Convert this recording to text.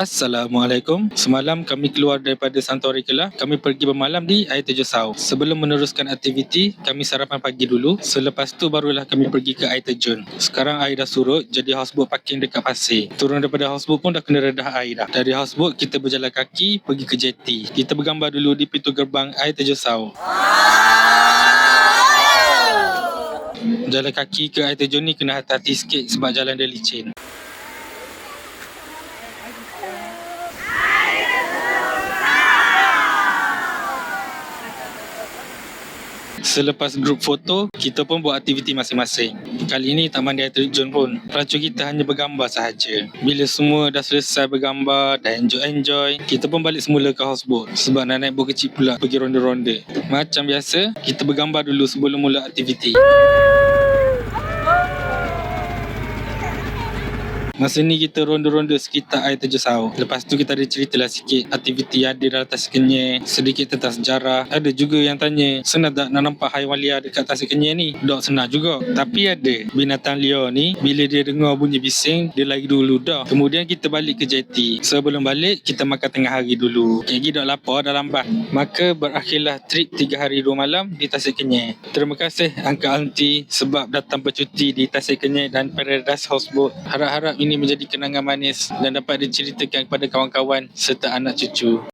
Assalamualaikum. Semalam kami keluar daripada Santori Kelah. Kami pergi bermalam di Air Terjun Sau. Sebelum meneruskan aktiviti, kami sarapan pagi dulu. Selepas tu barulah kami pergi ke air terjun. Sekarang air dah surut, jadi houseboat parking dekat pasir. Turun daripada houseboat pun dah kena redah air dah. Dari houseboat kita berjalan kaki pergi ke jeti. Kita bergambar dulu di pintu gerbang Air Terjun Sau. Jalan kaki ke air terjun ni kena hati-hati sikit sebab jalan dia licin. Selepas grup foto, kita pun buat aktiviti masing-masing. Kali ini tak mandi air terjun pun. Pelancong kita hanya bergambar sahaja. Bila semua dah selesai bergambar, dah enjoy, kita pun balik semula ke houseboat. Sebab nak naik bot kecil pula pergi ronda-ronda. Macam biasa, kita bergambar dulu sebelum mula aktiviti. Masa ni kita ronda-ronda sekitar Air Terjun Sau. Lepas tu kita ada ceritalah sikit aktiviti yang ada dalam Tasik Kenyir, sedikit tentang sejarah. Ada juga yang tanya, senang tak nak nampak haiwan liar dekat Tasik Kenyir ni? Dok, senang juga. Tapi ada binatang liar ni, bila dia dengar bunyi bising, dia lari dulu dah. Kemudian kita balik ke jeti. Sebelum balik, kita makan tengah hari dulu. Kegi dok lapar dah lambat. Maka berakhirlah trip 3 hari 2 malam di Tasik Kenyir. Terima kasih Uncle Aunty sebab datang bercuti di Tasik Kenyir dan Paradise Houseboat. Harap-harap ini menjadi kenangan manis dan dapat diceritakan kepada kawan-kawan serta anak cucu.